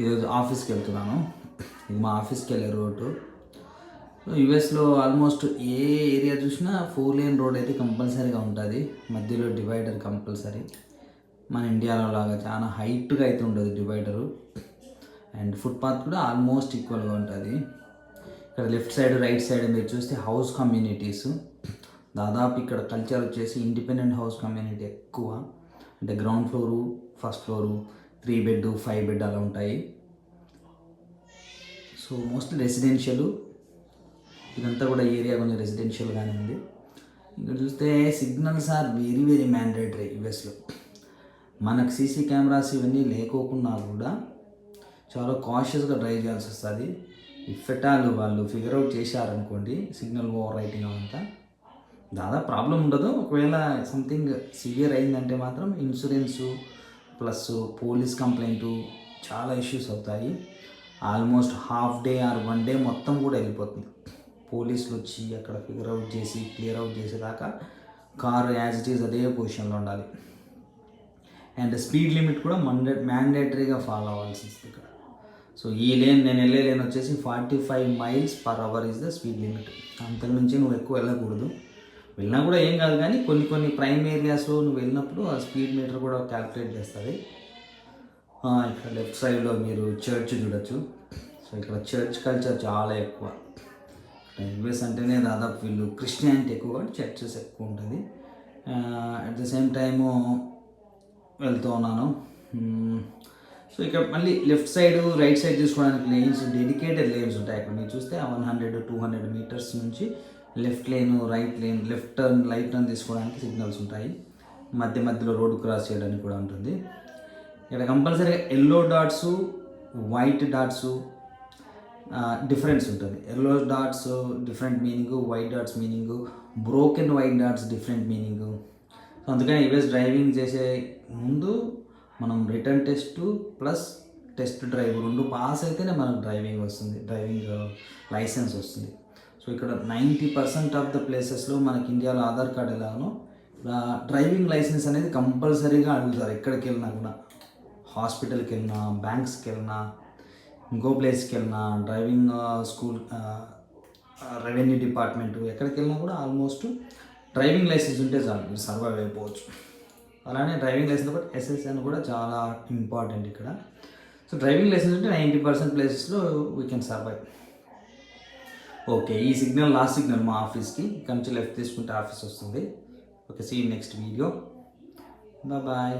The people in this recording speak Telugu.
ఈరోజు ఆఫీస్కి వెళ్తున్నాను. ఇది మా ఆఫీస్కి వెళ్ళే రోడ్డు. యుఎస్లో ఆల్మోస్ట్ ఏ ఏరియా చూసినా 4 లేన్ రోడ్ అయితే కంపల్సరీగా ఉంటుంది. మధ్యలో డివైడర్ కంపల్సరీ. మన ఇండియాలో లాగా చాలా హైట్గా అయితే ఉండదు డివైడరు. అండ్ ఫుట్పాత్ కూడా ఆల్మోస్ట్ ఈక్వల్గా ఉంటుంది. ఇక్కడ లెఫ్ట్ సైడ్ రైట్ సైడ్ మీరు చూస్తే హౌస్ కమ్యూనిటీస్. దాదాపు ఇక్కడ కల్చర్ వచ్చేసి ఇండిపెండెంట్ హౌస్ కమ్యూనిటీ ఎక్కువ. అంటే ground floor, first floor, 3 bed 5 bed అలా ఉంటాయి. So mostly residential. ఇదంతా కూడా ఏరియా కొంచెం రెసిడెన్షియల్గానే ఉంది. ఇక్కడ చూస్తే signals are very very mandatory యుఎస్లో. మనకు సీసీ కెమెరాస్ ఇవన్నీ లేకోకుండా కూడా చాలా కాషియస్గా డ్రైవ్ చేయాల్సి వస్తుంది. ఇఫ్ ఎట్ ఆల్ వాళ్ళు ఫిగర్ అవుట్ చేశారనుకోండి సిగ్నల్ ఓవర్ రైటింగ్ అవంతా, దాదాపు ప్రాబ్లం ఉండదు. ఒకవేళ సంథింగ్ సివియర్ అయిందంటే మాత్రం ఇన్సూరెన్సు ప్లస్ పోలీస్ కంప్లైంటు చాలా ఇష్యూస్ అవుతాయి. Almost half day or 1 day మొత్తం కూడా వెళ్ళిపోతుంది. పోలీసులు వచ్చి అక్కడ ఫిగర్ అవుట్ చేసి క్లియర్ అవుట్ చేసేదాకా కారు యాజ్ ఇట్ ఈజ్ అదే పొజిషన్లో ఉండాలి. అండ్ స్పీడ్ లిమిట్ కూడా మ్యాండేటరీగా ఫాలో అవ్వాల్సి వస్తుంది ఇక్కడ. సో ఈ లేన్ నేను వెళ్ళే లేన్ వచ్చేసి 45 mph is the speed limit. అంతకుమించి నువ్వు ఎక్కువ వెళ్ళకూడదు. వెళ్ళినా కూడా ఏం కాదు, కానీ కొన్ని ప్రైమ్ ఏరియాస్లో నువ్వు వెళ్ళినప్పుడు ఆ స్పీడ్ మీటర్ కూడా క్యాల్కులేట్ చేస్తుంది. ఇక్కడ లెఫ్ట్ సైడ్లో మీరు చర్చ్ చూడొచ్చు. సో ఇక్కడ చర్చ్ కల్చర్ చాలా ఎక్కువ. యుఎస్ అంటేనే దాదాపు వీళ్ళు క్రిస్టియానిటీ ఎక్కువ, చర్చెస్ ఎక్కువ ఉంటుంది. అట్ ద సేమ్ టైము వెళ్తూ ఉన్నాను. సో ఇక్కడ మళ్ళీ లెఫ్ట్ సైడ్ రైట్ సైడ్ తీసుకోవడానికి లేన్స్, డెడికేటెడ్ లేన్స్ ఉంటాయి. అక్కడ మీరు చూస్తే 100-200 మీటర్స్ నుంచి left lane, right lane, left turn, right turn తీసుకోవడానికి సిగ్నల్స్ ఉంటాయి. మధ్యలో రోడ్డు క్రాస్ చేయడానికి కూడా ఉంటుంది. ఇక్కడ కంపల్సరీగా yellow dots, white dots difference ఉంటుంది. Yellow dots different meaning, white dots meaning, broken white dots different meaning. So అందుకని యుఎస్ డ్రైవింగ్ చేసే ముందు మనం written test plus test drive 2 pass అయితేనే మనకు డ్రైవింగ్ వస్తుంది, డ్రైవింగ్ లైసెన్స్ వస్తుంది. సో ఇక్కడ 90% ఆఫ్ ద ప్లేసెస్లో మనకి ఇండియాలో ఆధార్ కార్డ్ ఎలాగనో డ్రైవింగ్ లైసెన్స్ అనేది కంపల్సరీగా అడుగుతారు. ఎక్కడికి వెళ్ళినా కూడా, హాస్పిటల్కి వెళ్ళినా, బ్యాంక్స్కి వెళ్ళినా, ఇంకో ప్లేస్కి వెళ్ళినా, డ్రైవింగ్ స్కూల్, రెవెన్యూ డిపార్ట్మెంట్, ఎక్కడికి వెళ్ళినా కూడా ఆల్మోస్ట్ డ్రైవింగ్ లైసెన్స్ ఉంటే చాలు, మీరు సర్వైవ్ అయిపోవచ్చు. అలానే డ్రైవింగ్ లైసెన్స్ బట్ ఎస్ఎస్ఎన్ కూడా చాలా ఇంపార్టెంట్ ఇక్కడ. సో డ్రైవింగ్ లైసెన్స్ ఉంటే 90% ప్లేసెస్లో వీ కెన్ సర్వైవ్. ఓకే, ఈ సిగ్నల్ లాస్ట్ సిగ్నల్ మా ఆఫీస్కి. ఇక్కడ నుంచి లెఫ్ట్ తీసుకుంటే ఆఫీస్ వస్తుంది. Okay, see you next video. Bye.